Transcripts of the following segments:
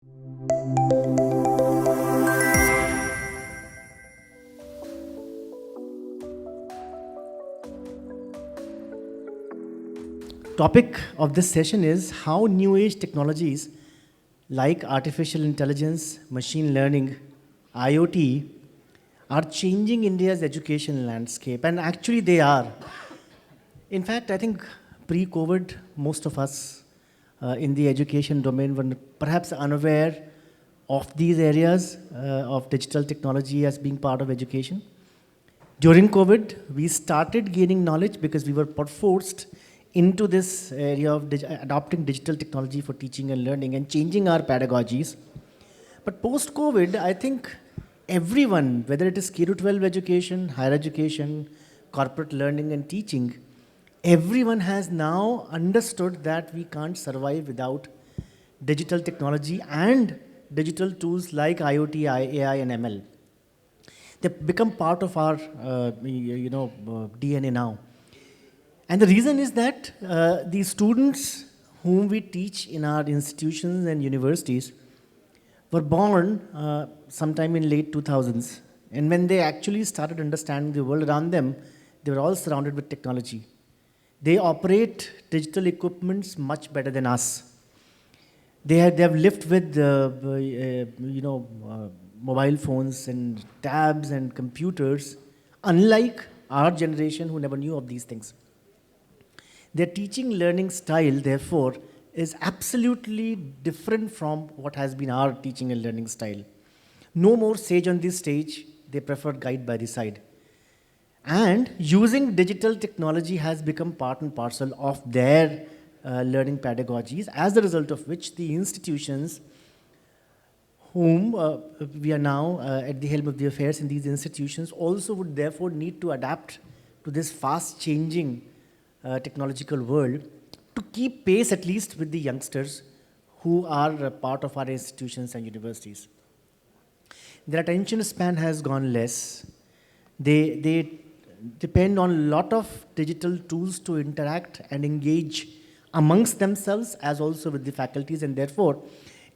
Topic of this session is how new age technologies like artificial intelligence, machine learning, IoT are changing India's education landscape. And actually they are. In fact, I think pre-COVID, most of us in the education domain were perhaps unaware of these areas of digital technology as being part of education. During COVID, we started gaining knowledge because we were forced into this area of adopting digital technology for teaching and learning and changing our pedagogies. But post-COVID, I think everyone, whether it is K-12 education, higher education, corporate learning and teaching, everyone has now understood that we can't survive without digital technology and digital tools like IoT, AI and ML. They've become part of our DNA now. And the reason is that the students whom we teach in our institutions and universities were born sometime in late 2000s. And when they actually started understanding the world around them, they were all surrounded with technology. They operate digital equipments much better than us. They have lived with mobile phones and tabs and computers, unlike our generation who never knew of these things. Their teaching learning style, therefore, is absolutely different from what has been our teaching and learning style. No more sage on this stage, they prefer guide by the side. And using digital technology has become part and parcel of their learning pedagogies, as a result of which the institutions whom we are now at the helm of the affairs in these institutions also would therefore need to adapt to this fast changing technological world to keep pace at least with the youngsters who are part of our institutions and universities. Their attention span has gone less. They depend on a lot of digital tools to interact and engage amongst themselves as also with the faculties, and therefore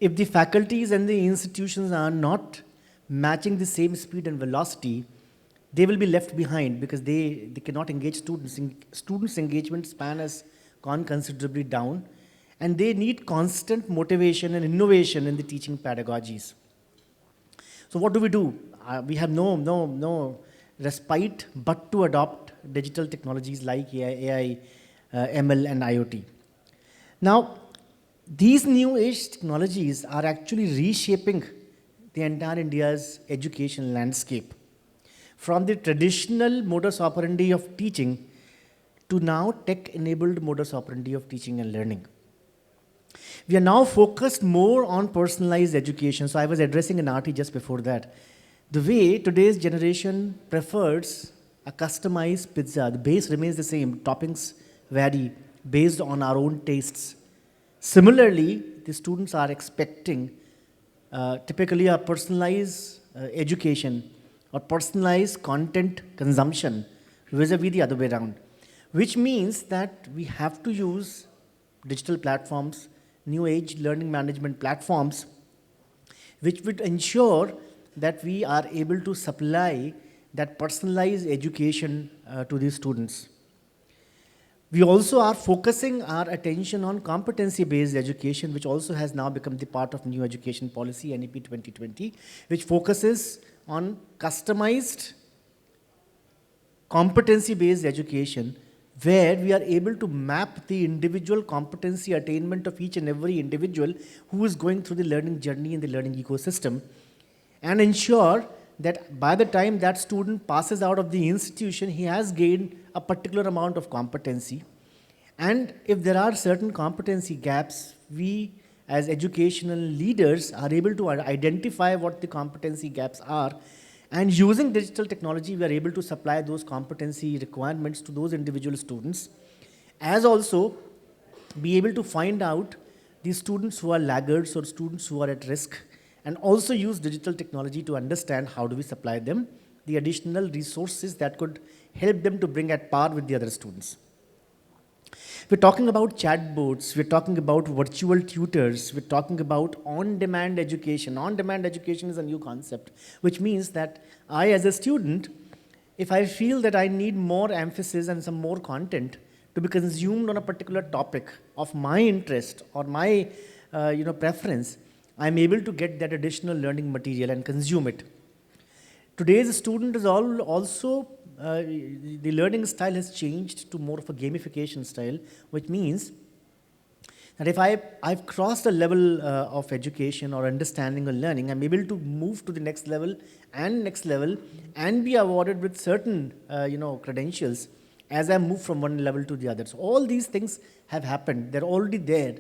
if the faculties and the institutions are not matching the same speed and velocity, they will be left behind because they cannot engage students. Students' engagement span has gone considerably down, and they need constant motivation and innovation in the teaching pedagogies. So what do? We have no respite but to adopt digital technologies like AI, ML and IoT. Now, these new age technologies are actually reshaping the entire India's education landscape. From the traditional modus operandi of teaching to now tech-enabled modus operandi of teaching and learning. We are now focused more on personalized education. So I was addressing an RT just before that. The way today's generation prefers a customized pizza, the base remains the same, toppings vary based on our own tastes. Similarly, the students are expecting typically a personalized education or personalized content consumption vis-a-vis the other way around, which means that we have to use digital platforms, new age learning management platforms, which would ensure that we are able to supply that personalized education to these students. We also are focusing our attention on competency-based education, which also has now become the part of new education policy, NEP 2020, which focuses on customized competency-based education, where we are able to map the individual competency attainment of each and every individual who is going through the learning journey in the learning ecosystem, and ensure that by the time that student passes out of the institution, he has gained a particular amount of competency. And if there are certain competency gaps, we as educational leaders are able to identify what the competency gaps are, and using digital technology, we are able to supply those competency requirements to those individual students, as also be able to find out the students who are laggards or students who are at risk, and also use digital technology to understand how do we supply them the additional resources that could help them to bring at par with the other students. We're talking about chatbots, we're talking about virtual tutors, we're talking about on-demand education. On-demand education is a new concept, which means that I, as a student, if I feel that I need more emphasis and some more content to be consumed on a particular topic of my interest or my preference, I'm able to get that additional learning material and consume it. Today's student is also, the learning style has changed to more of a gamification style, which means that if I've crossed a level of education or understanding or learning, I'm able to move to the next level and be awarded with certain credentials as I move from one level to the other. So all these things have happened. They're already there.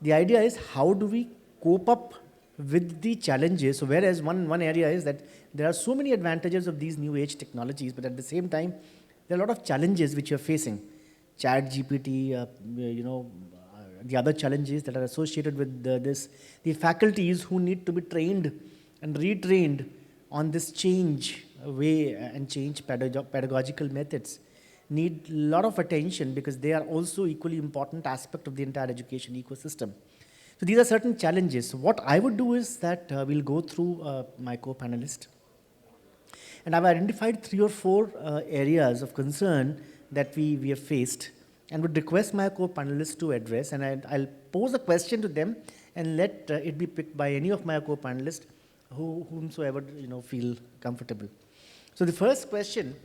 The idea is how do we cope up with the challenges? So whereas one area is that there are so many advantages of these new age technologies, but at the same time, there are a lot of challenges which you're facing. Chat GPT, the other challenges that are associated with this, the faculties who need to be trained and retrained on this change way and change pedagogical methods need a lot of attention because they are also equally important aspect of the entire education ecosystem. So these are certain challenges. What I would do is that we'll go through my co-panelist. And I've identified 3 or 4 areas of concern that we have faced and would request my co-panelists to address. And I'll pose a question to them and let it be picked by any of my co-panelists whomsoever feel comfortable. So the first question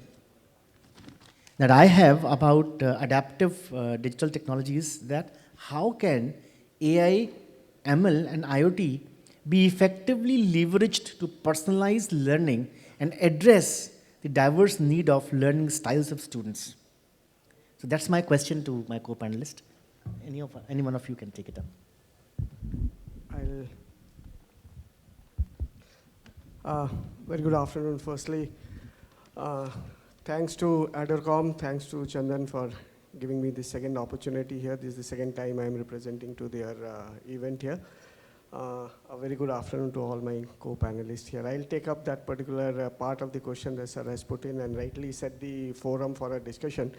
that I have about adaptive digital technologies is that how can AI, ML, and IoT be effectively leveraged to personalize learning and address the diverse need of learning styles of students? So that's my question to my co-panelist. Any one of you can take it up. Very good afternoon. Firstly, thanks to ArdorComm, thanks to Chandan for giving me this second opportunity here. This is the second time I'm representing to their event here. A very good afternoon to all my co-panelists here. I'll take up that particular part of the question that Sir has put in and rightly set the forum for a discussion,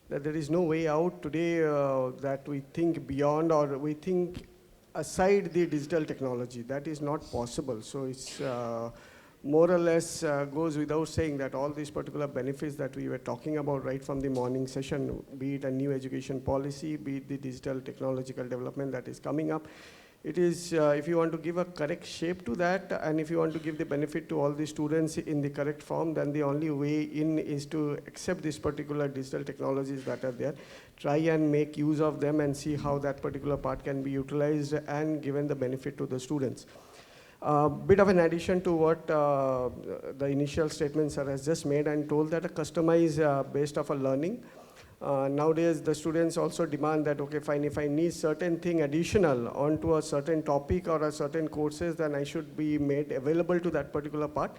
that there is no way out today that we think beyond or we think aside the digital technology. That is not possible. So it's more or less goes without saying that all these particular benefits that we were talking about right from the morning session, be it a new education policy, be it the digital technological development that is coming up, it is, if you want to give a correct shape to that and if you want to give the benefit to all the students in the correct form, then the only way in is to accept these particular digital technologies that are there, try and make use of them and see how that particular part can be utilized and given the benefit to the students. Bit of an addition to what the initial statement Sir has just made and told that a customized based of a learning. Nowadays, the students also demand that, okay, fine, if I need certain thing additional onto a certain topic or a certain courses, then I should be made available to that particular part.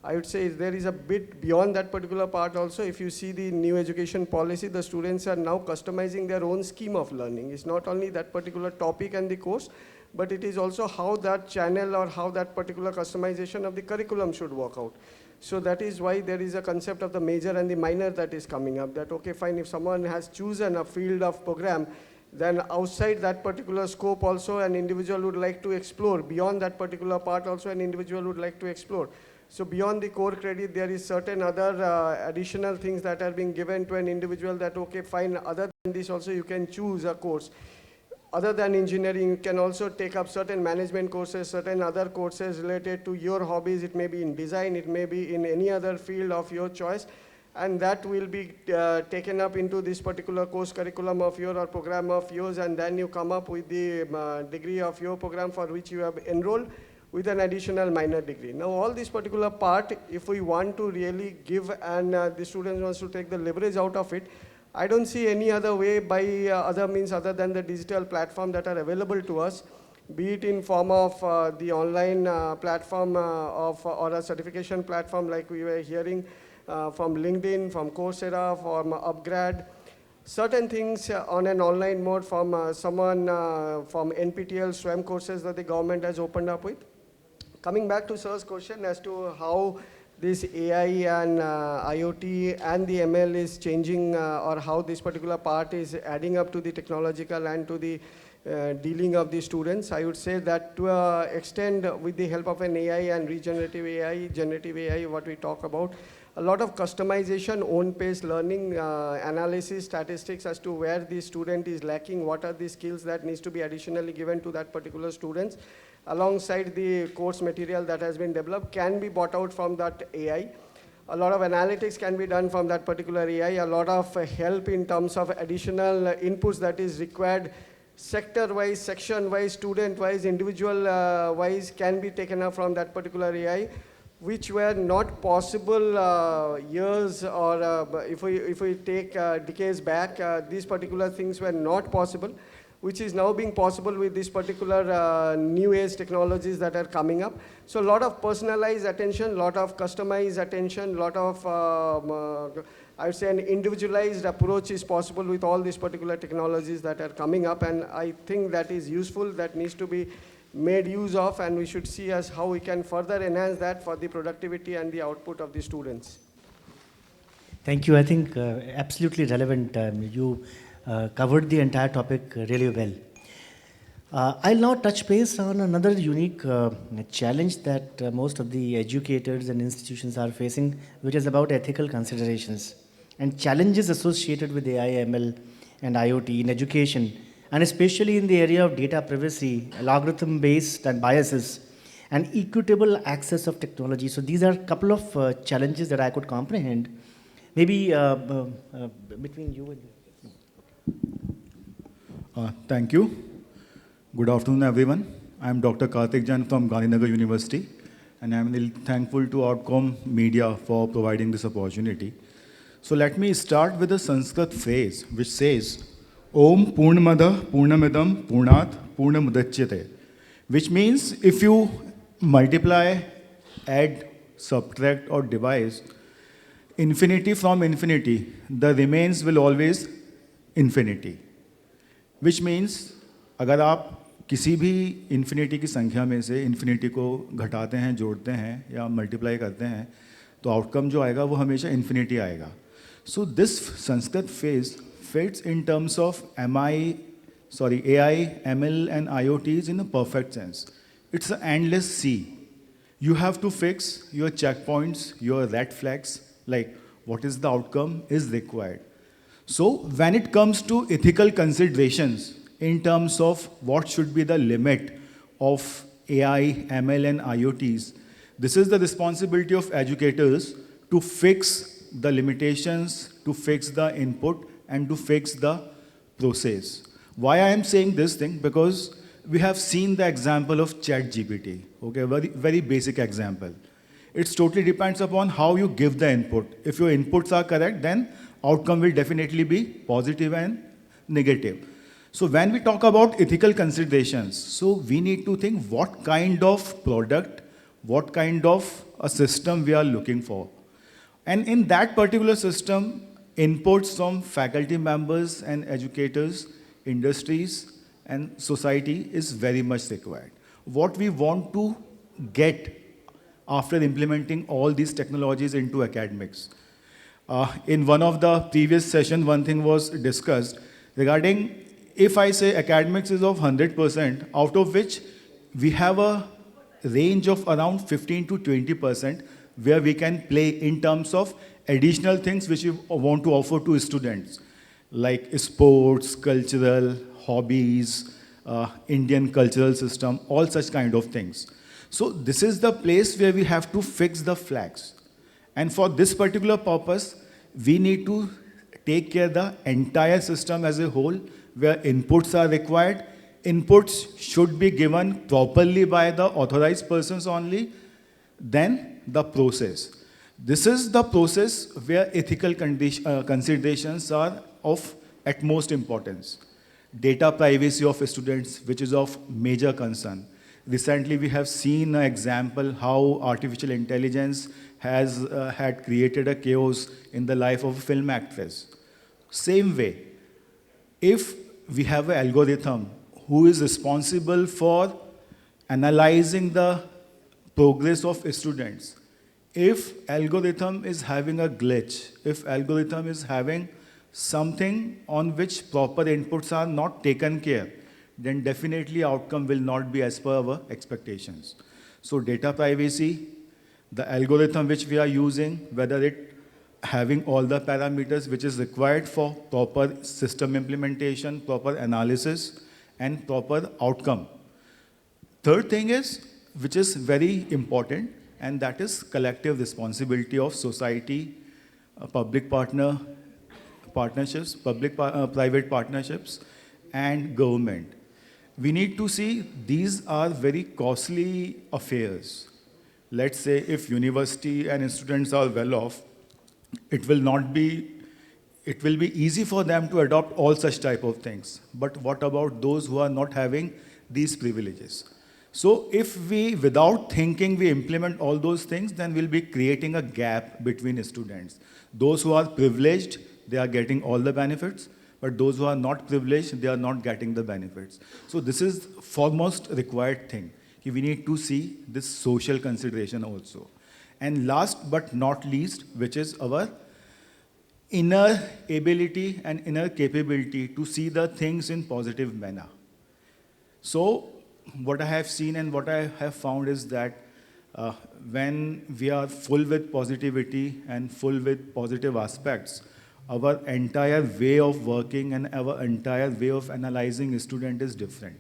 I would say there is a bit beyond that particular part also. If you see the new education policy, the students are now customizing their own scheme of learning. It's not only that particular topic and the course, but it is also how that channel or how that particular customization of the curriculum should work out. So that is why there is a concept of the major and the minor that is coming up, that okay, fine, if someone has chosen a field of program, then outside that particular scope also an individual would like to explore. Beyond that particular part also an individual would like to explore. So beyond the core credit, there is certain other additional things that are being given to an individual that okay, fine, other than this also you can choose a course. Other than engineering, you can also take up certain management courses, certain other courses related to your hobbies. It may be in design, it may be in any other field of your choice. And that will be taken up into this particular course curriculum of your or program of yours. And then you come up with the degree of your program for which you have enrolled with an additional minor degree. Now, all this particular part, if we want to really give and the students wants to take the leverage out of it, I don't see any other way by other means other than the digital platform that are available to us, be it in form of the online platform or a certification platform like we were hearing from LinkedIn, from Coursera, from Upgrad. Certain things on an online mode from someone from NPTEL, SWAM courses that the government has opened up with. Coming back to Sir's question as to how this AI and IoT and the ML is changing or how this particular part is adding up to the technological and to the dealing of the students. I would say that to an extent with the help of an AI and regenerative AI, generative AI, what we talk about, a lot of customization, own-paced learning, analysis, statistics as to where the student is lacking, what are the skills that needs to be additionally given to that particular students, alongside the course material that has been developed, can be bought out from that AI. A lot of analytics can be done from that particular AI. A lot of help in terms of additional inputs that is required sector-wise, section-wise, student-wise, individual-wise can be taken up from that particular AI, which were not possible years or if we take decades back, these particular things were not possible, which is now being possible with this particular new age technologies that are coming up. So a lot of personalized attention, a lot of customized attention, a lot of, I would say an individualized approach is possible with all these particular technologies that are coming up, and I think that is useful, that needs to be made use of, and we should see as how we can further enhance that for the productivity and the output of the students. Thank you. I think absolutely relevant. You covered the entire topic really well. I'll now touch base on another unique challenge that most of the educators and institutions are facing, which is about ethical considerations and challenges associated with AI, ML, and IoT in education, and especially in the area of data privacy, algorithm-based and biases, and equitable access of technology. So these are a couple of challenges that I could comprehend. Maybe between you and Thank you. Good afternoon, everyone. I'm Dr. Kartik Jain from Gandhinagar University, and I'm really thankful to ArdorComm Media for providing this opportunity. So let me start with a Sanskrit phrase which says, Om Purnamada Purnamidam Purnat Purnamudachyate, which means if you multiply, add, subtract, or divide infinity from infinity, the remains will always infinity. Which means अगर आप किसी भी infinity की संख्या में से infinity को घटाते हैं, जोड़ते हैं या मल्टीप्लाई करते हैं, तो आउटकम जो आएगा वो हमेशा इन्फिनिटी आएगा. So this Sanskrit phrase fits in terms of AI, ML and IoTs in a perfect sense. It's an endless sea. You have to fix your checkpoints, your red flags, like what is the outcome is required. So when it comes to ethical considerations in terms of what should be the limit of AI, ML and IoTs, this is the responsibility of educators to fix the limitations, to fix the input, and to fix the process. Why I am saying this thing? Because we have seen the example of ChatGPT, okay, very basic example. It totally depends upon how you give the input. If your inputs are correct, then outcome will definitely be positive and negative. So when we talk about ethical considerations, so we need to think what kind of product, what kind of a system we are looking for. And in that particular system, inputs from faculty members and educators, industries, and society is very much required. What we want to get after implementing all these technologies into academics. In one of the previous sessions, one thing was discussed regarding if I say academics is of 100%, out of which we have a range of around 15 to 20% where we can play in terms of additional things which we want to offer to students, like sports, cultural, hobbies, Indian cultural system, all such kind of things. So this is the place where we have to fix the flags. And for this particular purpose, we need to take care of the entire system as a whole, where inputs are required. Inputs should be given properly by the authorized persons only. Then the process. This is the process where ethical considerations are of utmost importance. Data privacy of students, which is of major concern. Recently, we have seen an example how artificial intelligence has had created a chaos in the life of a film actress. Same way, if we have an algorithm who is responsible for analyzing the progress of students, if algorithm is having a glitch, if algorithm is having something on which proper inputs are not taken care, then definitely outcome will not be as per our expectations. So data privacy, the algorithm which we are using, whether it having all the parameters which is required for proper system implementation, proper analysis, and proper outcome. Third thing is, which is very important, and that is collective responsibility of society, public partnerships, private partnerships, and government. We need to see these are very costly affairs. Let's say if university and students are well off, it will be easy for them to adopt all such type of things. But what about those who are not having these privileges? So if we, without thinking, we implement all those things, then we'll be creating a gap between students. Those who are privileged, they are getting all the benefits, but those who are not privileged, they are not getting the benefits. So this is foremost required thing. We need to see this social consideration also. And last but not least, which is our inner ability and inner capability to see the things in positive manner. So what I have seen and what I have found is that when we are full with positivity and full with positive aspects, our entire way of working and our entire way of analyzing a student is different.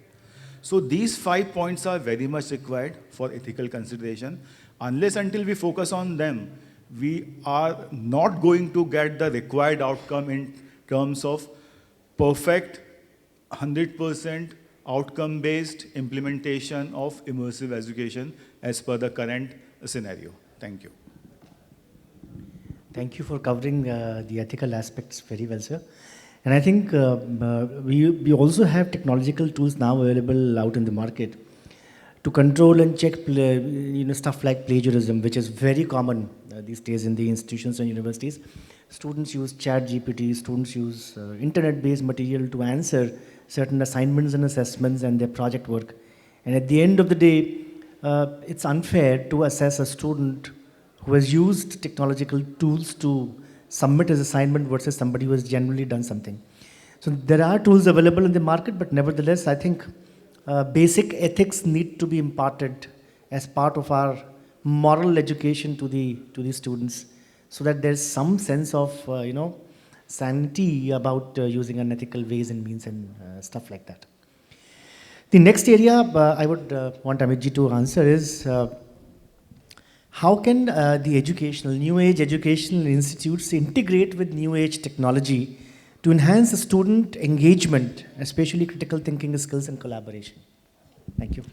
So these 5 points are very much required for ethical consideration. Unless until we focus on them, we are not going to get the required outcome in terms of perfect 100% outcome-based implementation of immersive education as per the current scenario. Thank you. Thank you for covering the ethical aspects very well, sir. And I think we also have technological tools now available out in the market to control and check stuff like plagiarism, which is very common these days in the institutions and universities. Students use chat GPT, students use internet-based material to answer certain assignments and assessments and their project work. And at the end of the day, it's unfair to assess a student who has used technological tools to submit his assignment versus somebody who has genuinely done something. So there are tools available in the market, but nevertheless, I think basic ethics need to be imparted as part of our moral education to the students, so that there's some sense of sanity about using unethical ways and means and stuff like that. The next area I would want Amit ji to answer is how can the new age educational institutes integrate with new age technology to enhance the student engagement, especially critical thinking skills and collaboration? Thank you.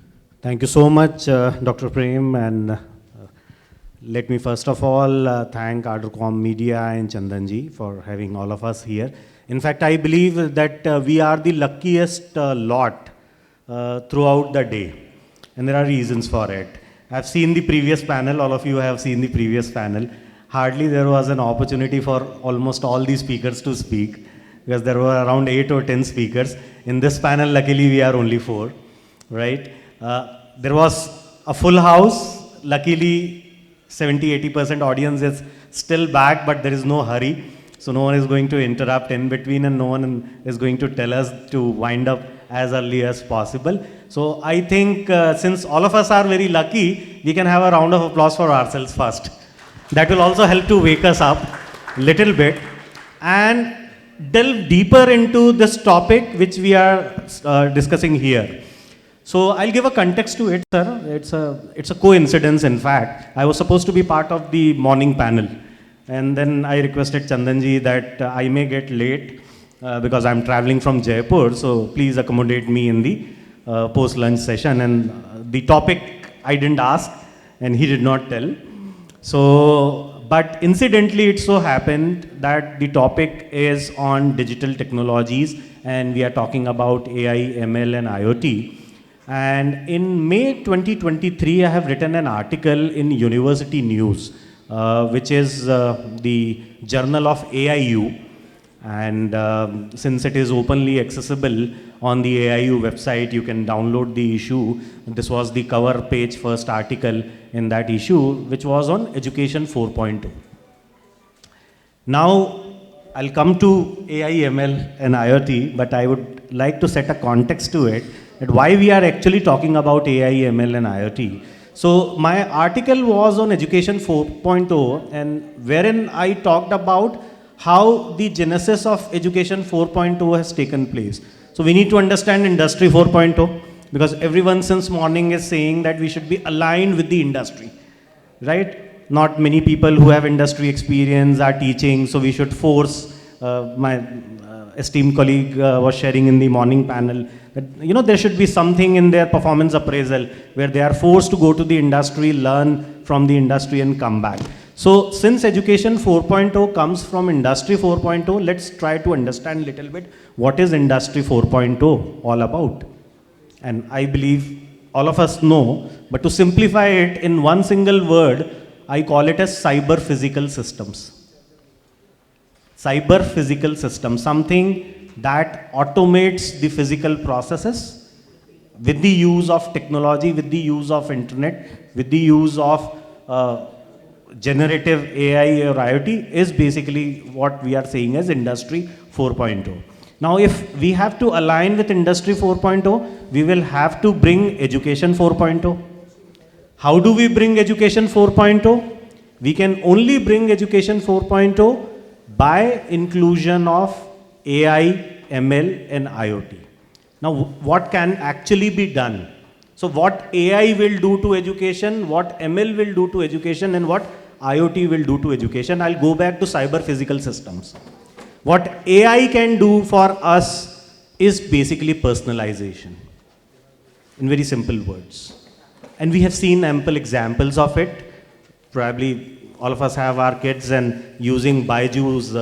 Thank you so much, Dr. Prem, and let me first of all thank ArdorComm Media and Chandanji for having all of us here. In fact, I believe that we are the luckiest lot throughout the day, and there are reasons for it. I've seen the previous panel, all of you have seen the previous panel. Hardly there was an opportunity for almost all the speakers to speak, because there were around 8 or 10 speakers. In this panel, luckily we are only 4, right? There was a full house. Luckily, 70-80% audience is still back, but there is no hurry. So no one is going to interrupt in between, and no one is going to tell us to wind up as early as possible. So I think since all of us are very lucky, we can have a round of applause for ourselves first. That will also help to wake us up a little bit and delve deeper into this topic which we are discussing here. So I'll give a context to it, sir. It's a coincidence, in fact. I was supposed to be part of the morning panel, and then I requested Chandanji that I may get late because I'm traveling from Jaipur, so please accommodate me in the post-lunch session. And the topic I didn't ask, and he did not tell. So, but incidentally, it so happened that the topic is on digital technologies, and we are talking about AI, ML, and IoT. And in May 2023, I have written an article in University News, which is the journal of AIU. And since it is openly accessible on the AIU website, you can download the issue. This was the cover page first article in that issue, which was on Education 4.0. Now, I'll come to AI, ML and IoT, but I would like to set a context to it, that why we are actually talking about AI, ML and IoT. So my article was on Education 4.0, and wherein I talked about how the genesis of Education 4.0 has taken place. So we need to understand Industry 4.0, because everyone since morning is saying that we should be aligned with the industry, right? Not many people who have industry experience are teaching, so we should force. My esteemed colleague was sharing in the morning panel that there should be something in their performance appraisal where they are forced to go to the industry, learn from the industry and come back. So since Education 4.0 comes from Industry 4.0, let's try to understand a little bit what is Industry 4.0 all about. And I believe all of us know, but to simplify it in one single word, I call it as cyber physical systems. Cyber physical system, something that automates the physical processes with the use of technology, with the use of internet, with the use of generative AI or IoT, is basically what we are saying as Industry 4.0. Now, if we have to align with Industry 4.0, we will have to bring Education 4.0. How do we bring Education 4.0? We can only bring Education 4.0 by inclusion of AI, ML and IoT. Now, what can actually be done? So what AI will do to education, what ML will do to education, and what IoT will do to education. I'll go back to cyber physical systems. What AI can do for us is basically personalization, in very simple words. And we have seen ample examples of it. Probably all of us have our kids and using Baiju's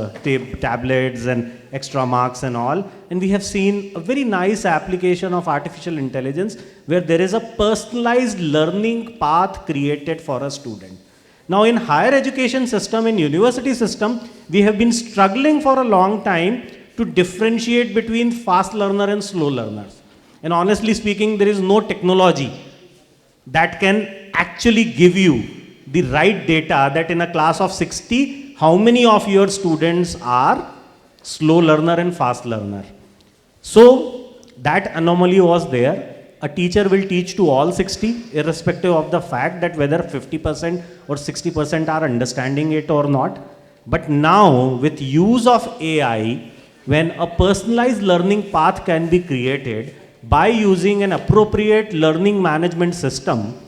tablets and extra marks and all. And we have seen a very nice application of artificial intelligence where there is a personalized learning path created for a student. Now in higher education system, in university system, we have been struggling for a long time to differentiate between fast learner and slow learners. And honestly speaking, there is no technology that can actually give you the right data that in a class of 60, how many of your students are slow learner and fast learner. So that anomaly was there. A teacher will teach to all 60, irrespective of the fact that whether 50% or 60% are understanding it or not. But now, with use of AI, when a personalized learning path can be created by using an appropriate learning management system,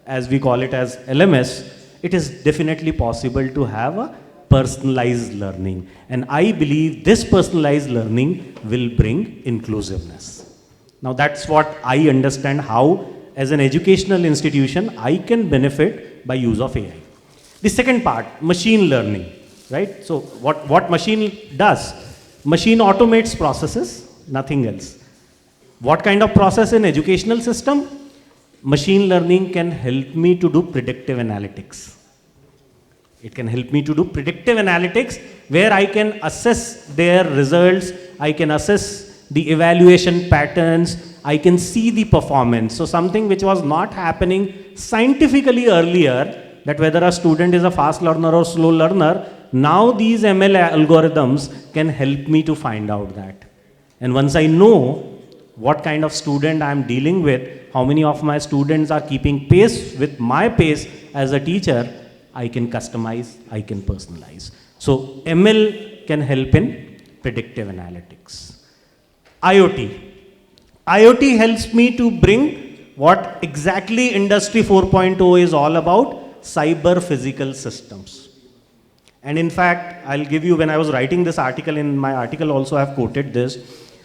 as we call it as LMS, it is definitely possible to have a personalized learning. And I believe this personalized learning will bring inclusiveness. Now that's what I understand how, as an educational institution, I can benefit by use of AI. The second part, machine learning, right? So what machine does? Machine automates processes, nothing else. What kind of process in educational system? Machine learning can help me to do predictive analytics. It can help me to do predictive analytics where I can assess their results, I can assess the evaluation patterns, I can see the performance. So something which was not happening scientifically earlier, that whether a student is a fast learner or slow learner, now these ML algorithms can help me to find out that. And once I know what kind of student I am dealing with, how many of my students are keeping pace with my pace as a teacher, I can customize, I can personalize. So ML can help in predictive analytics. IoT. IoT helps me to bring what exactly Industry 4.0 is all about, cyber physical systems. And in fact, I'll give you, when I was writing this article, in my article also I have quoted this.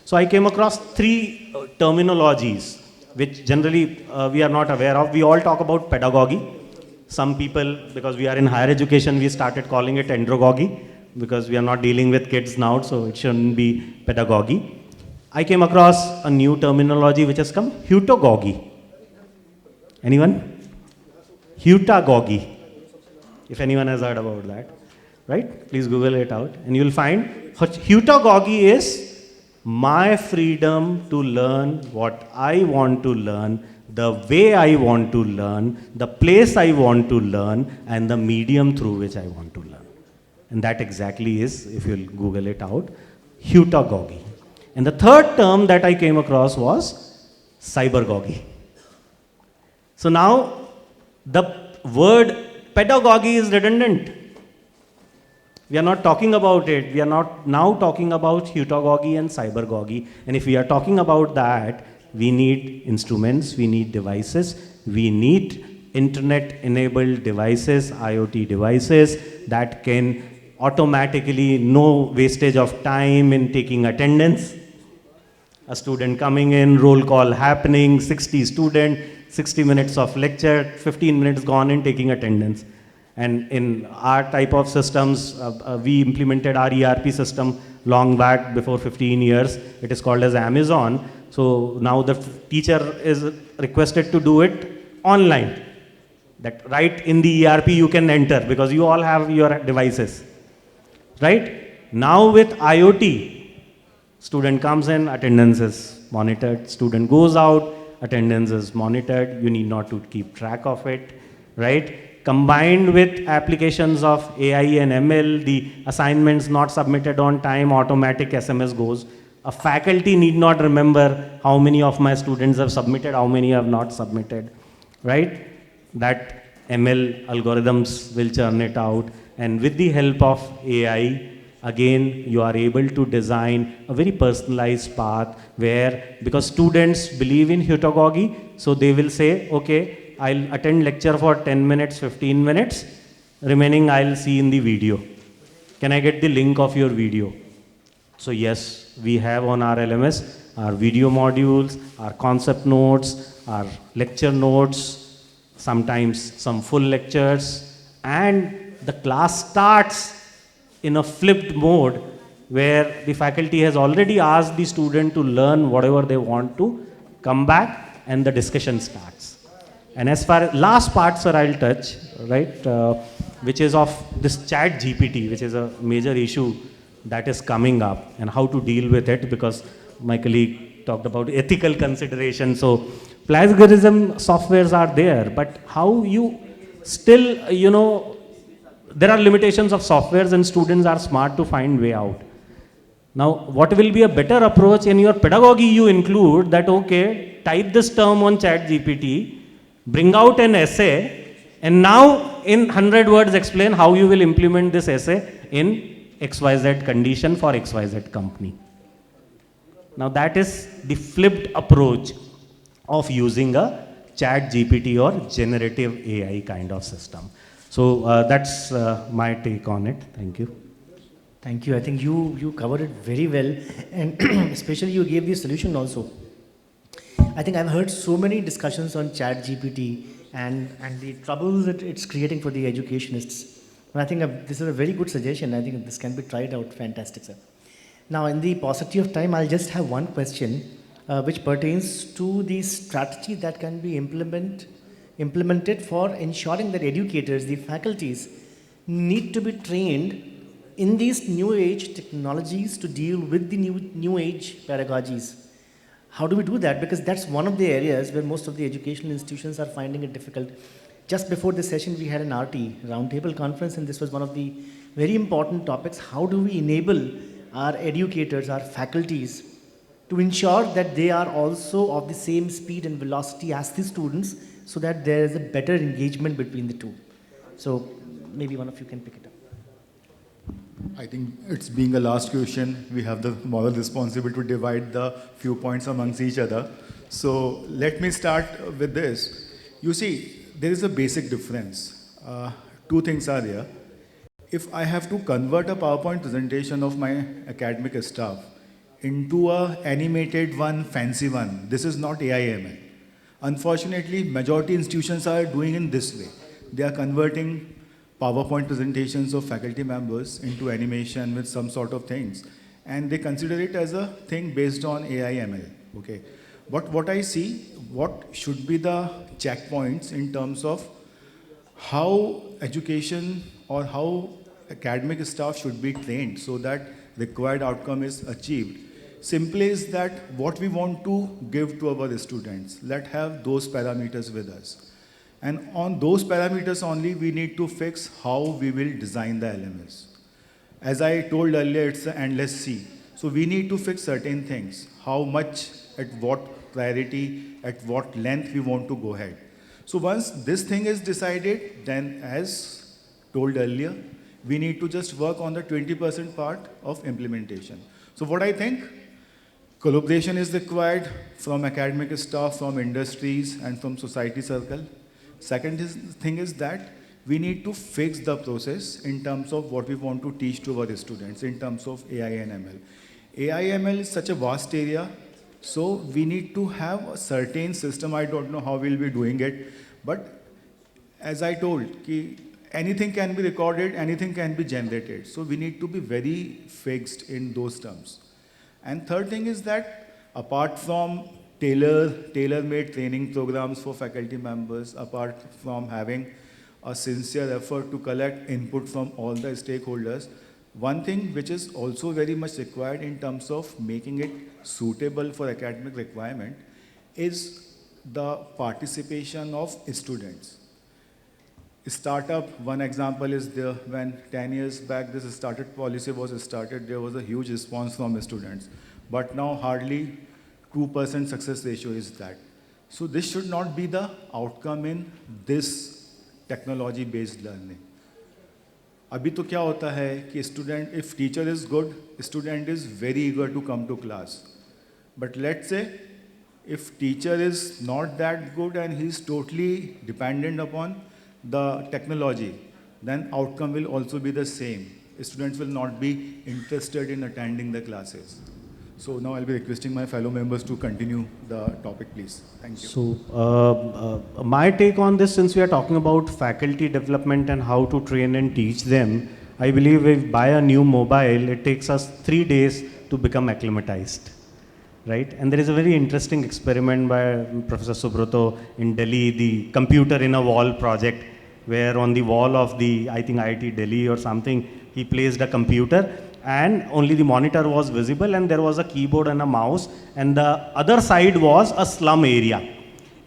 So I came across three terminologies which generally we are not aware of. We all talk about pedagogy. Some people, because we are in higher education, we started calling it andragogy because we are not dealing with kids now, so it shouldn't be pedagogy. I came across a new terminology which has come, heutagogy. Anyone? Heutagogy, if anyone has heard about that. right? Please Google it out, and you'll find heutagogy is my freedom to learn what I want to learn, the way I want to learn, the place I want to learn, and the medium through which I want to learn. And that exactly is, if you'll Google it out, heutagogy. And the third term that I came across was cybergogy. So now the word pedagogy is redundant. We are not talking about it. We are not now talking about heutagogy and cybergogy. And if we are talking about that, we need instruments, we need devices, we need internet-enabled devices, IoT devices that can automatically, no wastage of time in taking attendance. A student coming in, roll call happening, 60 student, 60 minutes of lecture, 15 minutes gone in taking attendance. And in our type of systems, we implemented our ERP system long back, before 15 years. It is called as Amazon. So now the teacher is requested to do it online. That right in the ERP you can enter, because you all have your devices. Right? Now with IoT, student comes in, attendance is monitored. Student goes out, attendance is monitored. You need not to keep track of it. Right? Combined with applications of AI and ML, the assignments not submitted on time, automatic SMS goes. A faculty need not remember how many of my students have submitted, how many have not submitted. Right? That ML algorithms will churn it out. And with the help of AI, again, you are able to design a very personalized path where, because students believe in heutagogy, so they will say, okay, I'll attend lecture for 10 minutes, 15 minutes, remaining I'll see in the video. Can I get the link of your video? So yes, we have on our LMS our video modules, our concept notes, our lecture notes, sometimes some full lectures, and the class starts in a flipped mode where the faculty has already asked the student to learn whatever they want to, come back, and the discussion starts. And as far as last part, sir, I'll touch, right, which is of this chat GPT, which is a major issue that is coming up, and how to deal with it, because my colleague talked about ethical consideration. So plagiarism softwares are there, but how you still, there are limitations of softwares, and students are smart to find way out. Now, what will be a better approach in your pedagogy? You include that, okay, type this term on chat GPT, bring out an essay, and now in 100 words explain how you will implement this essay in XYZ condition for XYZ company. Now that is the flipped approach of using a chat GPT or generative AI kind of system. So that's my take on it. Thank you. Thank you. I think you covered it very well, and especially you gave the solution also. I think I've heard so many discussions on chat GPT and the troubles that it's creating for the educationists. And I think this is a very good suggestion. I think this can be tried out. Fantastic, sir. Now, in the paucity of time, I'll just have one question which pertains to the strategy that can be implemented for ensuring that educators, the faculties, need to be trained in these new age technologies to deal with the new age pedagogies. How do we do that? Because that's one of the areas where most of the educational institutions are finding it difficult. Just before this session, we had an RT, roundtable conference, and this was one of the very important topics. How do we enable our educators, our faculties, to ensure that they are also of the same speed and velocity as the students, so that there is a better engagement between the two? So maybe one of you can pick it up. I think it's being a last question, we have the moral responsibility to divide the few points amongst each other. So let me start with this. You see, there is a basic difference. Two things are there. If I have to convert a PowerPoint presentation of my academic staff into a animated one, fancy one, this is not AI/ML. Unfortunately, majority institutions are doing in this way. They are converting PowerPoint presentations of faculty members into animation with some sort of things, and they consider it as a thing based on AI/ML. Okay, but what I see, what should be the checkpoints in terms of how education or how academic staff should be trained so that required outcome is achieved. Simply is that what we want to give to our students, let's have those parameters with us. And on those parameters only, we need to fix how we will design the LMS. As I told earlier, it's an endless sea. So we need to fix certain things, how much, at what priority, at what length we want to go ahead. So once this thing is decided, then as told earlier, we need to just work on the 20% part of implementation. So what I think, collaboration is required from academic staff, from industries, and from society circle. Second thing is that we need to fix the process in terms of what we want to teach to our students in terms of AI and ML. AI ML is such a vast area, so we need to have a certain system. I don't know how we'll be doing it, but as I told, anything can be recorded, anything can be generated. So we need to be very fixed in those terms. And third thing is that apart from tailor-made training programs for faculty members, apart from having a sincere effort to collect input from all the stakeholders, one thing which is also very much required in terms of making it suitable for academic requirement is the participation of students. Startup, one example is there, when 10 years back this startup policy was started, there was a huge response from students. But now hardly 2% success ratio is that. So this should not be the outcome in this technology-based learning. अभी तो क्या होता है कि student, if teacher is good, student is very eager to come to class. But let's say, if teacher is not that good and he is totally dependent upon the technology, then outcome will also be the same. Students will not be interested in attending the classes. So now I'll be requesting my fellow members to continue the topic, please. Thank you. So my take on this, since we are talking about faculty development and how to train and teach them, I believe if buy a new mobile, it takes us 3 days to become acclimatized, right? And there is a very interesting experiment by Professor Subroto in Delhi, the computer in a wall project, where on the wall of the, I think IIT Delhi or something, he placed a computer and only the monitor was visible and there was a keyboard and a mouse, and the other side was a slum area.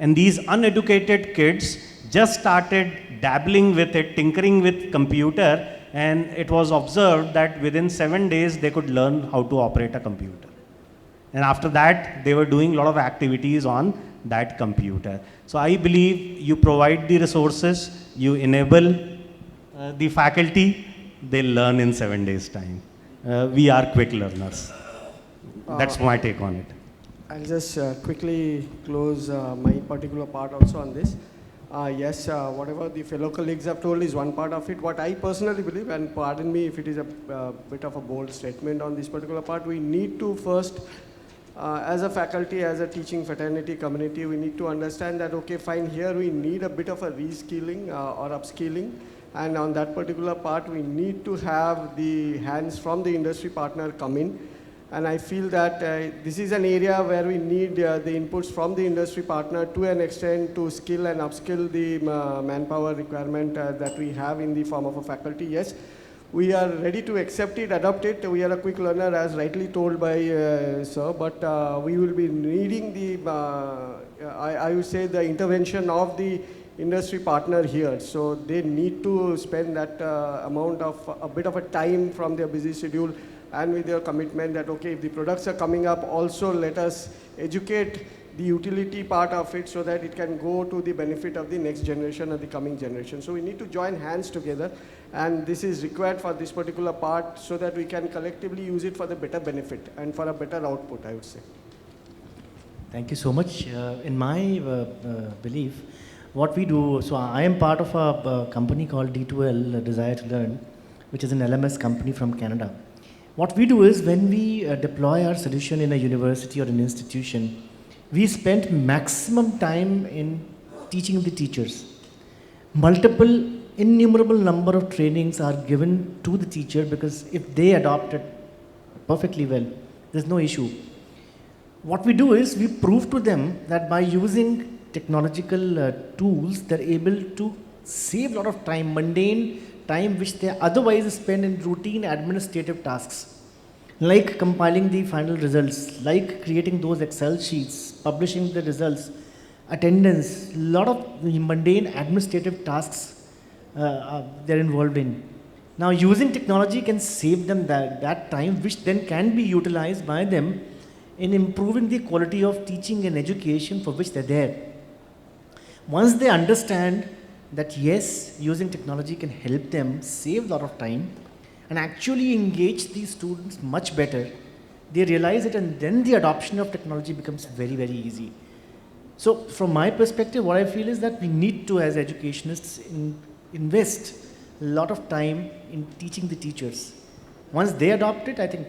And these uneducated kids just started dabbling with it, tinkering with computer, and it was observed that within 7 days they could learn how to operate a computer. And after that, they were doing a lot of activities on that computer. So I believe you provide the resources, you enable the faculty, they'll learn in 7 days' time. We are quick learners. That's my take on it. I'll just quickly close my particular part also on this. Yes, whatever the fellow colleagues have told is one part of it. What I personally believe, and pardon me if it is a bit of a bold statement on this particular part, we need to first, as a faculty, as a teaching fraternity community, we need to understand that, okay, fine, here we need a bit of a reskilling or upskilling. And on that particular part, we need to have the hands from the industry partner come in. And I feel that this is an area where we need the inputs from the industry partner to an extent to skill and upskill the manpower requirement that we have in the form of a faculty. Yes, we are ready to accept it, adopt it. We are a quick learner, as rightly told by sir, but we will be needing the, I would say, the intervention of the industry partner here. So they need to spend that amount of a bit of a time from their busy schedule and with their commitment that, okay, if the products are coming up, also let us educate the utility part of it so that it can go to the benefit of the next generation or the coming generation. So we need to join hands together, and this is required for this particular part so that we can collectively use it for the better benefit and for a better output, I would say. Thank you so much. In my belief, what we do, so I am part of a company called D2L, Desire to Learn, which is an LMS company from Canada. What we do is when we deploy our solution in a university or an institution, we spend maximum time in teaching the teachers. Innumerable number of trainings are given to the teacher, because if they adopt it perfectly well, there's no issue. What we do is we prove to them that by using technological tools, they're able to save a lot of time, mundane time which they otherwise spend in routine administrative tasks, like compiling the final results, like creating those Excel sheets, publishing the results, attendance, a lot of mundane administrative tasks they're involved in. Now, using technology can save them that time, which then can be utilized by them in improving the quality of teaching and education for which they're there. Once they understand that yes, using technology can help them save a lot of time and actually engage these students much better, they realize it, and then the adoption of technology becomes very, very easy. So from my perspective, what I feel is that we need to, as educationists, invest a lot of time in teaching the teachers. Once they adopt it, I think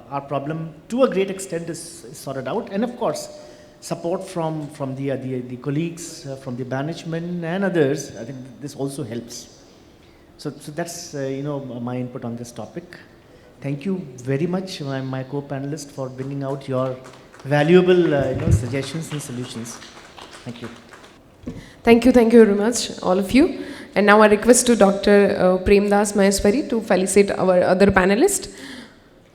our problem to a great extent is sorted out. And of course, support from the colleagues, from the management and others, I think this also helps. So that's my input on this topic. Thank you very much, my co-panelist, for bringing out your valuable suggestions and solutions. Thank you. Thank you very much, all of you. And now I request to Dr. Prem Maheshwari to felicitate our other panelists.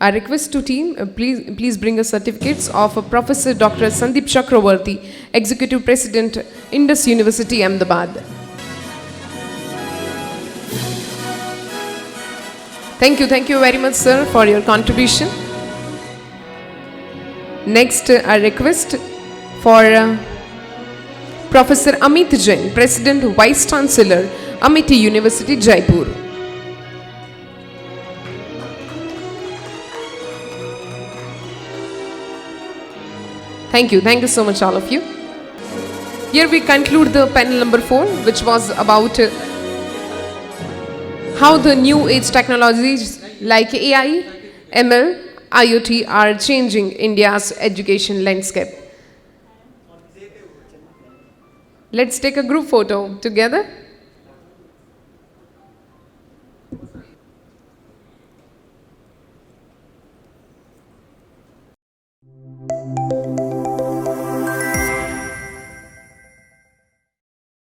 I request to team, please bring us certificates of Professor Dr. Sandeep Chakravorty, Executive President, Indus University, Ahmedabad. Thank you very much, sir, for your contribution. Next, I request for Professor Amit Jain, President, Vice Chancellor, Amity University, Jaipur. Thank you so much, all of you. Here we conclude the panel number 4, which was about how the new age technologies like AI, ML, IoT are changing India's education landscape. Let's take a group photo together.